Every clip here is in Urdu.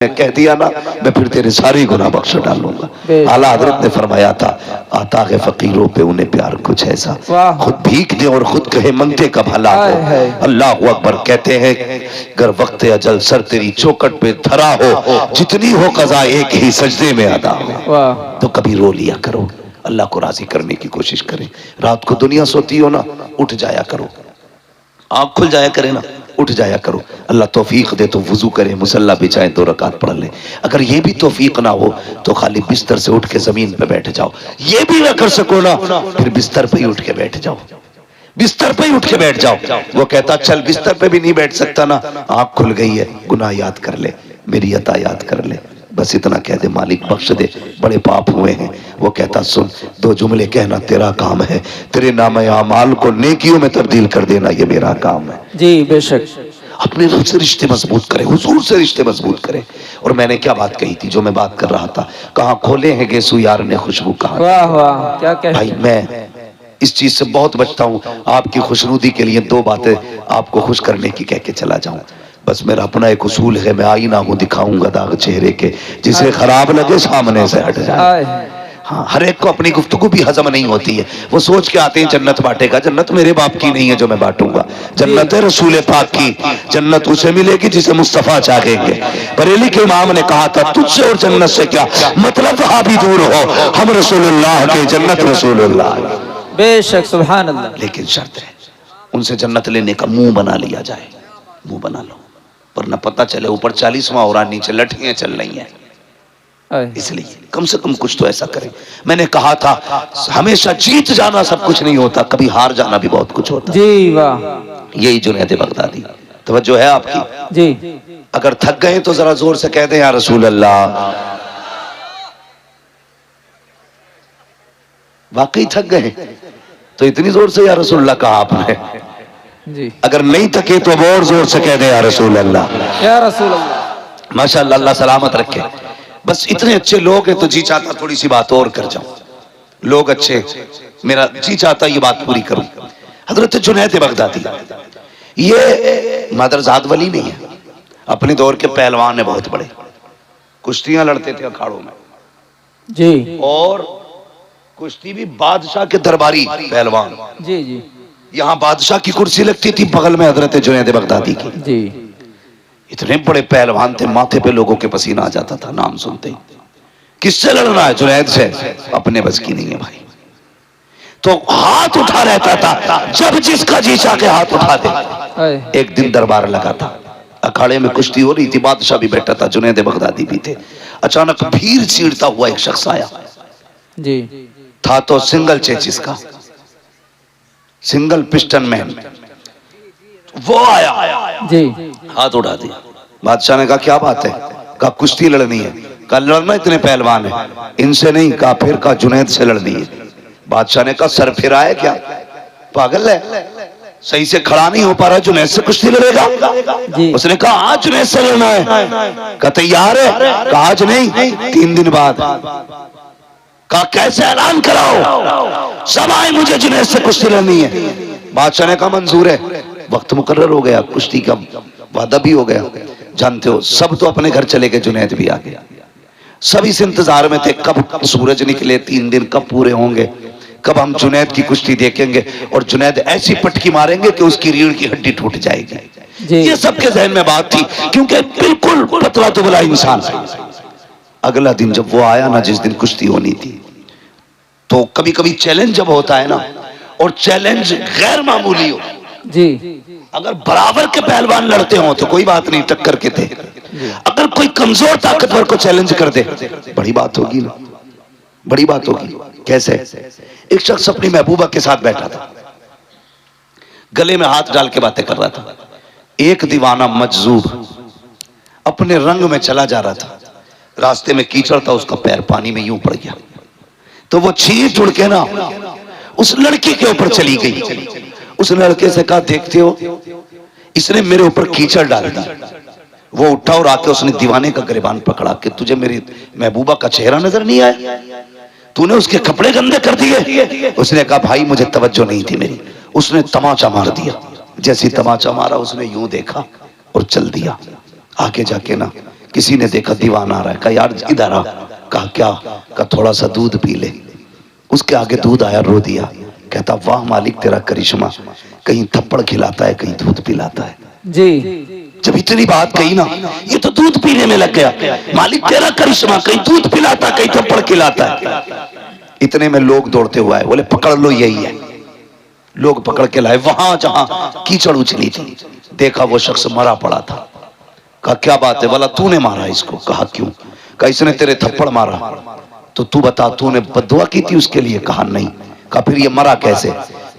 کہہ دیا نا میں پھر تیرے سارے گناہ بخش ڈالوں گا. اعلیٰ حضرت نے فرمایا تھا آتا ہے فقیروں پہ انہیں پیار کچھ ایسا خود بھیک دے اور خود کہے منگتے کا بھلا ہو. اللہ اکبر. کہتے ہیں گر وقت اجل سر تیری چوکٹ پہ دھرا ہو جتنی ہو قضا ایک ہی سجدے میں ادا ہو. تو کبھی رو لیا کرو, اللہ کو راضی کرنے کی کوشش کریں. رات کو دنیا سوتی ہو نا, اٹھ جایا کرو, آنکھ کھل جایا کرے نا, اٹھ جایا کرو. اللہ توفیق دے تو وضو کرے, مصلی بچھائے 2 رکعت پڑھ لے. اگر یہ بھی توفیق نہ ہو تو خالی بستر سے اٹھ کے زمین پہ بیٹھ جاؤ. یہ بھی نہ کر سکو نا, پھر بستر پہ ہی اٹھ کے بیٹھ جاؤ, بستر پہ ہی اٹھ کے بیٹھ جاؤ. وہ کہتا چل بستر پہ بھی نہیں بیٹھ سکتا نا, آنکھ کھل گئی ہے, گناہ یاد کر لے, میری عطا یاد کر لے, بس اتنا کہہ دے مالک بخش دے بڑے پاپ ہوئے ہیں. وہ کہتا سن 2 جملے کہنا تیرا کام ہے, تیرے نام اعمال کو نیکیوں میں تبدیل کر دینا یہ میرا کام ہے. جی بے شک. اپنے رب سے رشتے مضبوط کرے, حضور سے رشتے مضبوط کرے. اور میں نے کیا بات کہی تھی جو میں بات کر رہا تھا, کہاں کھولے ہیں گیسو یار نے خوشبو کہاں. واہ واہ کیا کہہ. بھائی میں اس چیز سے بہت بچتا ہوں, آپ کی خوشنودی کے لیے 2 باتیں آپ کو خوش کرنے کی کہہ کے چلا جاؤں. بس میرا اپنا ایک اصول ہے, میں آئینہ ہوں دکھاؤں گا داغ چہرے کے, جسے خراب لگے سامنے سے ہٹ جائے. ہاں, ہر ایک کو اپنی گفتگو بھی ہضم نہیں ہوتی ہے. وہ سوچ کے آتے ہیں جنت بانٹے گا, جنت میرے باپ کی نہیں ہے جو میں بانٹوں گا, جنت ہے رسول پاک کی. جنت اسے ملے گی جسے مصطفیٰ چاہیں گے. بریلی کے امام نے کہا تھا تجھ سے اور جنت سے کیا مطلب, وہاں بھی دور ہو, ہم رسول اللہ کے, جنت رسول اللہ. بے شک سبحان اللہ. لیکن شرط ہے ان سے جنت لینے کا منہ بنا لیا جائے, منہ بنا لو, ورنہ پتہ چلے اوپر 40واں اور نیچے لٹھیاں چل رہی ہیں. اس لیے کم سے کم کچھ تو ایسا کریں. میں نے کہا تھا ہمیشہ جیت جانا سب کچھ نہیں ہوتا, کبھی ہار جانا بھی بہت کچھ ہوتا. جی واہ. یہی جنید بغدادی. توجہ ہے آپ کی؟ جی. اگر تھک گئے تو ذرا زور سے کہہ دیں یا رسول اللہ. واقعی تھک گئے تو اتنی زور سے یا رسول اللہ کہا آپ نے. جی. اگر نہیں تھکے تو اور زور سے کہہ دیں یا رسول اللہ. یا رسول اللہ. ماشاءاللہ, اللہ سلامت رکھے. بس اتنے اچھے لوگ ہیں تو جی چاہتا تھوڑی سی بات اور کر جاؤں. لوگ اچھے, میرا جی چاہتا یہ بات پوری کروں. حضرت جنید بغدادی یہ مادرزاد ولی نہیں ہے, اپنے دور کے پہلوان ہیں بہت بڑے, کشتیاں لڑتے تھے اکھاڑوں میں. جی. اور کشتی بھی بادشاہ کے درباری پہلوان. جی. جی. یہاں بادشاہ کی کرسی لگتی تھی, بغل میں حضرت جنید بغدادی کی. جی. اتنے بڑے پہلوان تھے, ماتھے پہ لوگوں کے پسینہ آ جاتا تھا نام سنتے ہی. کس سے لڑنا ہے؟ جنید سے. اپنے بس کی نہیں ہے بھائی, تو ہاتھ اٹھا رہتا تھا, جب جس کا جی چاہ کے ہاتھ اٹھا دے. ایک دن دربار لگا تھا, اکھاڑے میں کشتی ہو رہی تھی, بادشاہ بھی بیٹھا تھا, جنید بغدادی بھی تھے. اچانک بھیڑ چیرتا ہوا ایک شخص آیا. جی. تھا تو سنگل چیچس کا, سنگل پسٹن مین. وہ آیا, جی. ہاتھ اٹھا دیا. بادشاہ نے کہا کیا بات ہے؟ کہا کشتی لڑنی ہے. کہا لڑنا اتنے پہلوان ہیں, ان سے نہیں. کہا پھر کہا جنید سے لڑنی ہے. بادشاہ نے کہا سر پھرا ہے کیا, پاگل ہے, صحیح سے کھڑا نہیں ہو پا رہا, جنید سے کشتی لڑے گا؟ اس نے کہا آج جنید سے لڑنا ہے. کہا تیار ہے؟ کہا آج نہیں, 3 دن بعد. کہا کیسے اعلان کراؤ؟ سب آئے, مجھے جنید سے کشتی لڑنی ہے. بادشاہ نے کہا منظور ہے. وقت مقرر ہو گیا, کشتی کا وعدہ بھی ہو گیا. جانتے ہو سب تو اپنے گھر چلے گئے, جنید بھی آ گیا. سب اس انتظار میں تھے کب سورج نکلے, 3 دن کب پورے ہوں گے, کب ہم جنید کی کشتی دیکھیں گے, اور جنید ایسی پٹکی ماریں گے کہ اس کی ریڑھ کی ہڈی ٹوٹ جائے گی. یہ سب کے ذہن میں بات تھی, کیونکہ بالکل پتلا تو بلا انسان. اگلا دن جب وہ آیا نا, جس دن کشتی ہونی تھی, تو کبھی کبھی چیلنج جب ہوتا ہے نا, اور چیلنج غیر معمولی ہو. جی. اگر برابر کے پہلوان لڑتے ہوں تو کوئی بات نہیں, ٹکر کے تھے. اگر کوئی کمزور طاقتور کو چیلنج کر دے, بڑی بات ہوگی نا, بڑی بات ہوگی. کیسے؟ ایک شخص اپنی محبوبہ کے ساتھ بیٹھا تھا, گلے میں ہاتھ ڈال کے باتیں کر رہا تھا. ایک دیوانہ مجذوب اپنے رنگ میں چلا جا رہا تھا. راستے میں کیچڑ تھا, اس کا پیر پانی میں یوں پڑ گیا, تو وہ چھینٹ اڑ کے نا اس لڑکی کے اوپر چلی گئی. اس لڑکے سے کہا دیکھتے ہو, اس نے میرے اوپر کیچڑ ڈال دی. وہ اٹھا اور آ کے اس نے دیوانے کا گریبان پکڑا کہ تجھے میری محبوبہ کا چہرہ نظر نہیں آیا, تو نے اس کے کپڑے گندے کر دیے. اس نے کہا بھائی مجھے توجہ نہیں تھی میری. اس نے تماچا مار دیا. جیسی تماچا مارا, اس نے یوں دیکھا اور چل دیا. آگے جا کے نا کسی نے دیکھا دیوانہ آ رہا ہے، کہا یار ادھر آ، کہا کیا؟ کہا تھوڑا سا دودھ پی لے۔ اس کے آگے دودھ آیا، رو دیا، کہتا واہ مالک تیرا کرشمہ، کہیں تھپڑ کھلاتا ہے کہیں دودھ پلاتا ہے۔ جی جب اتنی بات کہی نا، یہ تو دودھ پینے میں لگ گیا، مالک تیرا کرشمہ، کہیں دودھ پلاتا کہیں تھپڑ کھلاتا ہے۔ اتنے میں لوگ دوڑتے ہوئے آئے، بولے پکڑ لو یہی ہے۔ لوگ پکڑ کے لائے، وہاں جہاں کیچڑ اچھلی تھی دیکھا وہ شخص مرا پڑا تھا۔ کہا کیا بات ہے؟ بولا تو نے مارا اس کو؟ کہا کیوں؟ کہا اس نے تیرے تھپڑ مارا، تو بتا تو نے بددعا کی تھی اس کے لیے؟ کہا نہیں۔ کہا پھر یہ مرا کیسے؟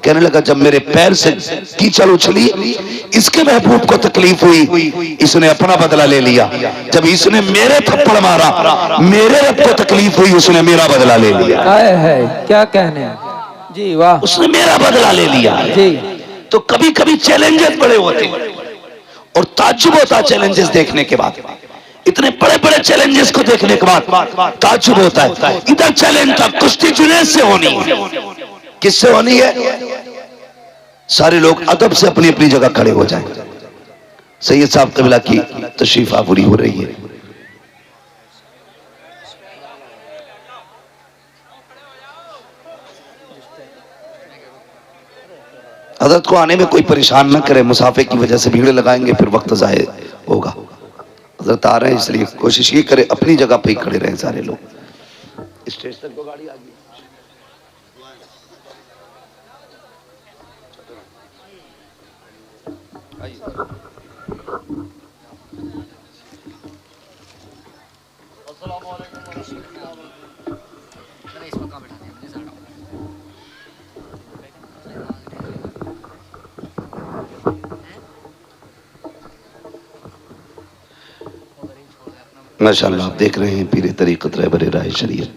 کہنے لگا جب میرے پیر سے کیچڑ اچھلی، اس کے محبوب کو تکلیف ہوئی، اس نے اپنا بدلہ لے لیا۔ جب اس نے میرے تھپڑ مارا، میرے رب کو تکلیف ہوئی، اس نے میرا بدلہ لے لیا۔ آئے ہے کیا کہنے ہیں؟ جی واہ، اس نے میرا بدلہ لے لیا۔ جی تو کبھی کبھی چیلنجز بڑے ہوتے ہیں اور تعجب ہوتا ہے چیلنجز دیکھنے کے بعد، اتنے بڑے بڑے چیلنجز کو دیکھنے کے بعد تعجب ہوتا ہے۔ ادھر چیلنج تھا کشتی جنید سے ہونی ہے۔ کس سے ہونی ہے؟ سارے لوگ ادب سے اپنی اپنی جگہ کھڑے ہو جائیں۔ سید صاحب قبلہ کی تشریف آوری ہو رہی ہے۔ حضرت کو آنے میں کوئی پریشان نہ کرے، مسافے کی وجہ سے بھیڑ لگائیں گے پھر وقت ضائع ہوگا۔ حضرت آ رہے ہیں اس لیے کوشش یہ کرے اپنی جگہ پہ ہی کھڑے رہیں سارے لوگ۔ اسٹیج تک تو گاڑی آ گئی۔ ماشاءاللہ آپ دیکھ رہے ہیں پیر طریقت رہبر راہ شریعت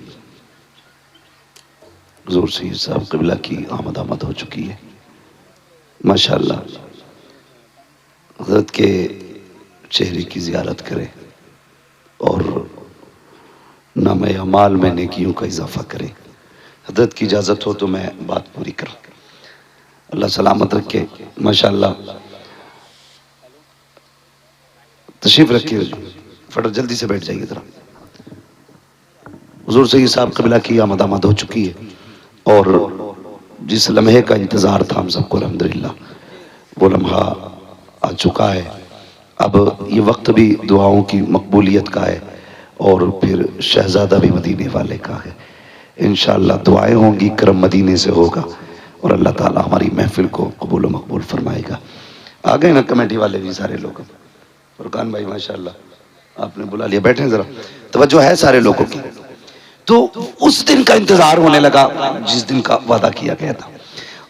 حضور سید صاحب قبلہ کی آمد ہو چکی ہے۔ ماشاءاللہ حضرت کے چہرے کی زیارت کرے اور نام اعمال میں نیکیوں کا اضافہ کرے۔ حضرت کی اجازت ہو تو میں بات پوری کروں۔ اللہ سلامت رکھے۔ ماشاءاللہ تشریف رکھیے، فٹر جلدی سے بیٹھ جائیے ذرا۔ حضور سید صاحب قبلہ کی آمد ہو چکی ہے اور جس لمحے کا انتظار تھا ہم سب کو الحمدللہ وہ لمحہ آ چکا ہے۔ اب یہ وقت بھی دعاؤں کی مقبولیت کا ہے اور پھر شہزادہ بھی مدینے والے کا ہے۔ انشاءاللہ دعائیں ہوں گی، کرم مدینے سے ہوگا اور اللہ تعالی ہماری محفل کو قبول و مقبول فرمائے گا۔ آگئے نا کمیٹی والے بھی سارے لوگ؟ فرقان بھائی ماشاءاللہ آپ نے بلا لیا، بیٹھیں ذرا، توجہ ہے سارے لوگوں کی۔ تو اس دن کا انتظار ہونے لگا جس دن کا وعدہ کیا گیا تھا۔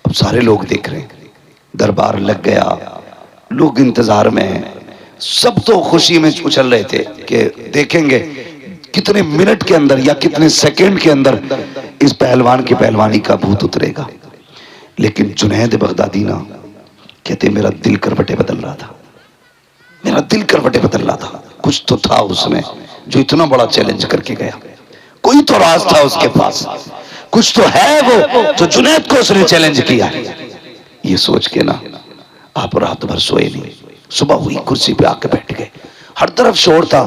اب سارے لوگ دیکھ رہے ہیں، دربار لگ گیا، لوگ انتظار میں ہیں، سب تو خوشی میں اچھل رہے تھے کہ دیکھیں گے کتنے منٹ کے اندر یا کتنے سیکنڈ کے اندر اس پہلوان کی پہلوانی کا بھوت اترے گا۔ لیکن جنید بغدادی نا کہتے میرا دل کروٹیں بدل رہا تھا، میرا دل کروٹیں بدل رہا تھا۔ کچھ تو تھا اس میں جو اتنا بڑا چیلنج کر کے گیا، کوئی تو راز تھا اس کے پاس، کچھ تو ہے وہ جو جنید کو اس نے چیلنج کیا۔ یہ سوچ کے نا آپ رات بھر سوئے نہیں، صبح ہوئی کرسی پہ آ کے بیٹھ گئے، ہر طرف شور تھا،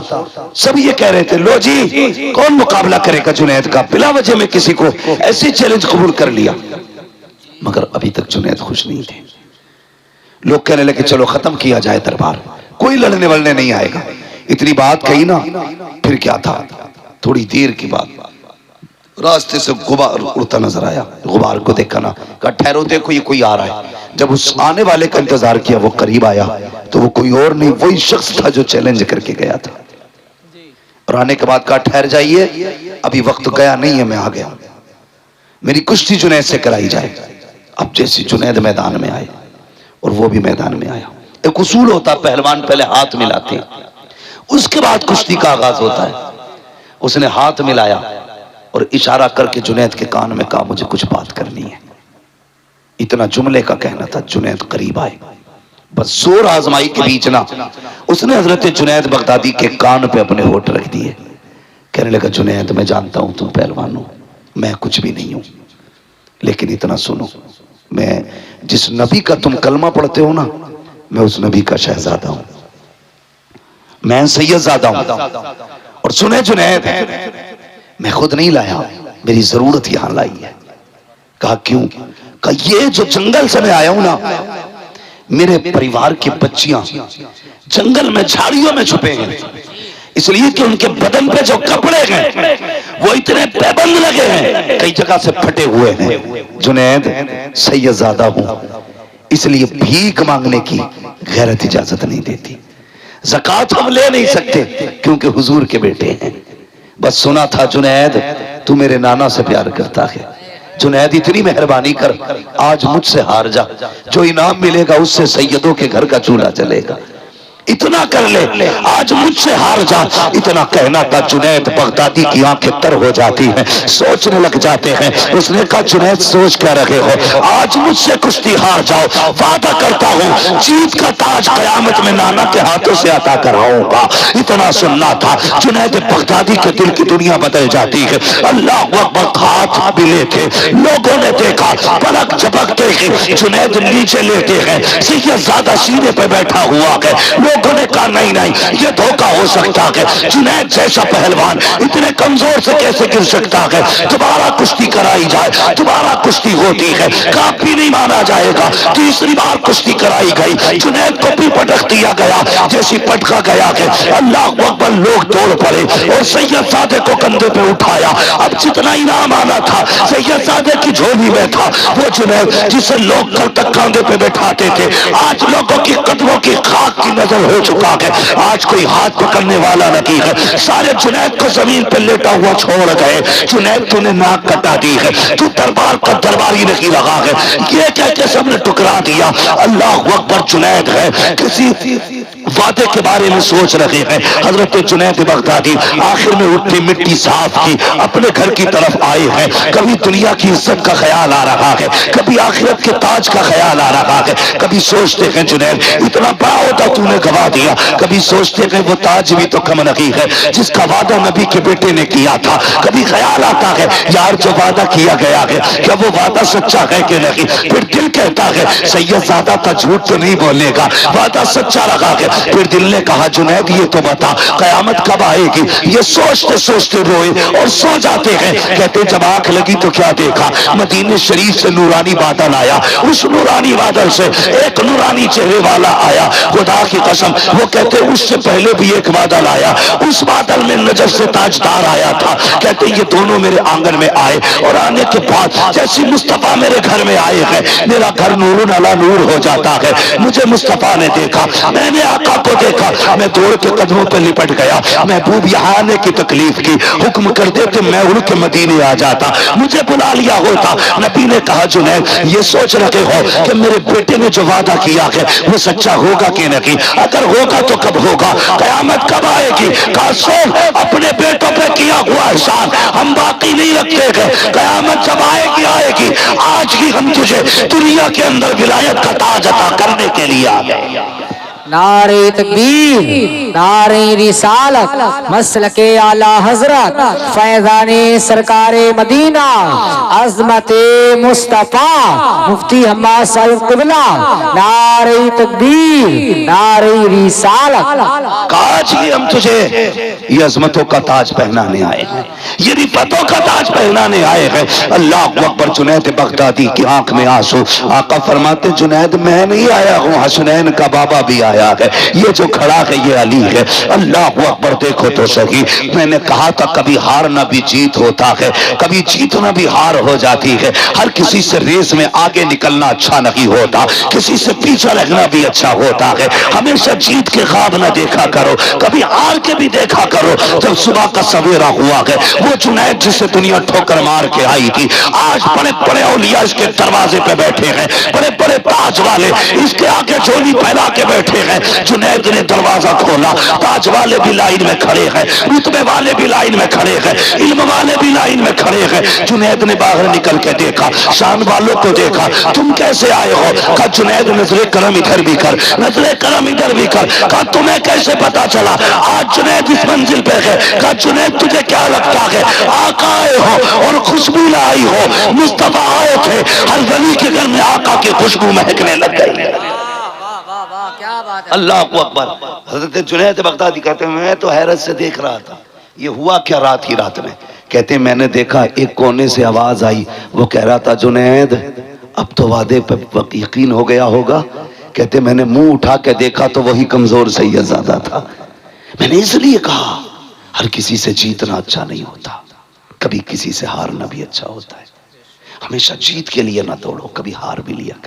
سب یہ کہہ رہے تھے لو جی کون مقابلہ کرے گا جنید کا؟ بلا وجہ میں کسی کو ایسی چیلنج قبول کر لیا۔ مگر ابھی تک جنید خوش نہیں تھے۔ لوگ کہنے لگے چلو ختم کیا جائے دربار، کوئی لڑنے ولنے نہیں آئے گا۔ اتنی بات کہی نا، پھر کیا تھا، تھوڑی دیر کی بات راستے سے غبار اڑتا نظر آیا۔ غبار کو دیکھا نا، کہا ٹھہرو دیکھو یہ کوئی آ رہا ہے۔ جب اس آنے والے کا انتظار کیا وہ قریب آیا تو وہ کوئی اور نہیں، وہی شخص تھا جو چیلنج کر کے گیا تھا۔ اور آنے کے بعد کہا ٹھہر جائیے، ابھی وقت گیا نہیں ہے، میں آ گیا، میری کشتی جنید سے کرائی جائے۔ اب جیسے جنید میدان میں آئے اور وہ بھی میدان میں آیا، ایک اصول ہوتا پہلوان پہلے ہاتھ ملاتے ہیں اس کے بعد کشتی کا آغاز ہوتا ہے۔ اس نے ہاتھ ملایا اور اشارہ کر کے جنید کے کان میں کہا مجھے کچھ بات کرنی ہے۔ اتنا جملے کا کہنا تھا، جنید قریب آئے، بس زور آزمائی کے بیچ نا اس نے حضرت جنید بغدادی کے کان پہ اپنے ہونٹ رکھ دیے۔ کہنے لگا جنید میں جانتا ہوں تم پہلوان ہو، میں کچھ بھی نہیں ہوں، لیکن اتنا سنو، میں جس نبی کا تم کلمہ پڑھتے ہو نا، میں اس نبی کا شہزادہ ہوں، میں سید زادہ ہوں اور سنے جنید میں خود نہیں لایا، میری ضرورت یہاں لائی ہے۔ کہا کیوں؟ کہا یہ جو جنگل سے میں آیا ہوں نا، میرے پریوار کی بچیاں جنگل میں جھاڑیوں میں چھپے ہیں، اس لیے کہ ان کے بدن پہ جو کپڑے ہیں وہ اتنے پیبند لگے ہیں، کئی جگہ سے پھٹے ہوئے ہیں۔ جنید سید زادہ ہوں، اس لیے بھیک مانگنے کی غیرت اجازت نہیں دیتی، زکوٰۃ ہم لے نہیں سکتے کیونکہ حضور کے بیٹے ہیں۔ بس سنا تھا جنید تو میرے نانا سے پیار کرتا ہے، جنید اتنی مہربانی کر آج مجھ سے ہار جا، جو انعام ملے گا اس سے سیدوں کے گھر کا چولہا چلے گا، اتنا کر لے، آج مجھ سے ہار جا۔ اتنا کہنا تھا، جنید بغدادی کی آنکھیں تر ہو جاتی ہیں، سوچنے لگ جاتے ہیں۔ اس نے کہا جنید سوچ کیا رہے ہو، آج مجھ سے کشتی ہار جاؤ، وعدہ کرتا ہوں جیت کا تاج قیامت میں نانا کے ہاتھوں سے عطا کراؤں گا۔ اتنا سننا تھا، جنید بغدادی کے دل کی دنیا بدل جاتی ہے۔ اللہ اکبر، ہاتھ ملے تھے، لوگوں نے دیکھا، پلک جھپکتے ہی جنید نیچے لیٹے ہیں، سید زادہ سینے پہ بیٹھا ہوا ہے۔ لوگوں نے کہا نہیں نہیں، یہ دھوکہ ہو سکتا ہے، جنید جیسا پہلوان اتنے کمزور سے کیسے گر سکتا ہے؟ دوبارہ کشتی کرائی جائے، دوبارہ کشتی ہوتی ہے، کافی نہیں مانا جائے گا۔ تیسری بار کشتی کرائی گئی، جنید کو بھی پٹک دیا گیا، جیسی پٹکا گیا ہے اللہ اکبر، لوگ توڑ پڑے اور سید زادے کو کندھے پہ اٹھایا۔ اب جتنا انعام آنا تھا سید زادے کی جھولی میں تھا، وہ جنید جسے لوگ کل تک کاندھے پہ بٹھاتے تھے، آج لوگوں کی قدموں کی خاک کی نظر ہو چکا ہے، آج کوئی ہاتھ پکڑنے والا نہیں ہے۔ سارے جنید کو زمین پہ لیٹا ہوا چھوڑ گئے۔ جنید تو نے ناک کٹا دی ہے، تو دربار کا درباری نہیں رہا ہے، یہ کہہ کے سب نے ٹکرا دیا۔ اللہ اکبر، جنید ہے کسی وعدے کے بارے میں سوچ رہے ہیں۔ حضرت جنید بغدادی آخر میں اٹھتی مٹی صاف کی، اپنے گھر کی طرف آئے ہیں۔ کبھی دنیا کی عزت کا خیال آ رہا ہے، کبھی آخرت کے تاج کا خیال آ رہا ہے، کبھی سوچتے ہیں جنید اتنا بڑا ہوتا تو نے گوا دیا، کبھی سوچتے ہیں وہ تاج بھی تو کم نہیں ہے جس کا وعدہ نبی کے بیٹے نے کیا تھا، کبھی خیال آتا ہے یار جو وعدہ کیا گیا ہے کیا وہ وعدہ سچا ہے کہ نہیں؟ پھر دل کہتا ہے سید زادہ کا جھوٹ تو نہیں بولے گا، وعدہ سچا رہا ہے۔ پھر دل نے کہا جنید یہ تو بتا قیامت کب آئے گی؟ یہ سوچتے سوچتے روئے اور سو جاتے ہیں۔ کہتے جب آنکھ لگی تو کیا دیکھا، مدینے شریف سے نورانی بادل آیا، اس نورانی بادل سے ایک نورانی چہرے والا آیا، خدا کی قسم وہ کہتے اس سے پہلے بھی ایک بادل آیا، اس بادل میں نجف سے تاجدار آیا تھا۔ کہتے یہ دونوں میرے آنگن میں آئے اور آنے کے بعد جیسی مصطفیٰ میرے گھر میں آئے ہیں میرا گھر نور علی نور ہو جاتا ہے۔ مجھے مصطفیٰ نے دیکھا، میں نے آقا کو دیکھا، میں دوڑ کے قدموں پہ لپٹ گیا، محبوب یہاں آنے کی تکلیف کی، حکم کر دیتے میں اڑ کے مدینے آ جاتا، مجھے بلا لیا ہوتا۔ نبی نے کہا جنید یہ سوچ رہے ہو کہ میرے بیٹے نے جو وعدہ کیا ہے وہ سچا ہوگا کہ نہیں؟ اگر ہوگا تو کب ہوگا؟ قیامت کب آئے گی؟ کہا سن، اپنے بیٹوں پہ کیا ہوا احسان ہم باقی نہیں رکھتے گئے، قیامت جب آئے گی آئے گی، آج ہی ہم تجھے دنیا کے اندر ولایت کا تاج عطا کرنے کے لیے آ گئے۔ نعرہ تکبیر، نعرہ رسالت، مسلک اعلی حضرت، فیضان سرکار مدینہ، عظمت مصطفیٰ مفتی حماد صاحب قبلہ، نعرہ تکبیر، نعرہ رسالت۔ آج ہی ہم تجھے یہ عظمتوں کا تاج پہنانے آئے ہیں، یہ رفتوں کا تاج پہنانے آئے ہیں۔ اللہ اکبر، جنید بغدادی کی آنکھ میں آنسو۔ آقا فرماتے جنید میں نہیں آیا ہوں، حسنین کا بابا بھی آیا ہے، یہ جو کھڑا ہے یہ علی ہے۔ اللہ اکبر، دیکھو تو صحیح، میں نے کہا تھا کبھی ہارنا بھی جیت ہوتا ہے، کبھی جیتنا بھی ہار ہو جاتی ہے۔ ہر کسی سے ریس میں آگے نکلنا اچھا نہیں ہوتا، کسی سے پیچھے رہنا بھی اچھا ہوتا ہے۔ ہمیشہ جیت کے خواب نہ دیکھا کرو، کبھی ہار کے بھی دیکھا کرو۔ جب صبح کا سویرا ہوا ہے، وہ جنید جسے دنیا ٹھوکر مار کے آئی تھی، آج بڑے بڑے اولیاء اس کے دروازے پہ بیٹھے ہیں، بڑے بڑے تاج والے اس کے آگے جھولی پھیلا کے بیٹھے ہیں۔ جنید نے دروازہ کھولا، تاج والے بھی لائن میں کھڑے ہیں، رتبے والے بھی لائن میں کھڑے ہیں، علم والے بھی لائن میں کھڑے ہیں۔ جنید نے باہر نکل کے دیکھا، شان والوں کو دیکھا، تم کیسے آئے ہو؟ کہا جنید نظر کرم ادھر بھی کر، نظر کرم ادھر بھی کر۔ کہا تمہیں کیسے پتا چلا آج جنید اس منزل پہ ہے؟ کہا جنید تجھے کیا لگتا ہے آقا آئے ہو اور خوشبو لائی ہو؟ مصطفیٰ آئے تھے، ہر ولی کے گھر میں آقا کی خوشبو مہکنے لگ گئی۔ کیا بات اللہ اکبر. حضرت جنید بغدادی کہتے ہیں میں تو حیرت سے دیکھ رہا تھا یہ ہوا کیا رات ہی رات میں. کہتے ہیں میں نے دیکھا ایک کونے سے آواز آئی, وہ کہہ رہا تھا جنید اب تو وعدے پہ یقین ہو گیا ہوگا. کہتے میں نے منہ اٹھا کے دیکھا تو وہی کمزور سیدزادہ تھا. میں نے اس لیے کہا ہر کسی سے جیتنا اچھا نہیں ہوتا, کبھی کسی سے ہارنا بھی اچھا ہوتا ہے. ہمیشہ جیت کے لیے نہ دوڑو, کبھی ہار بھی لیا کرو.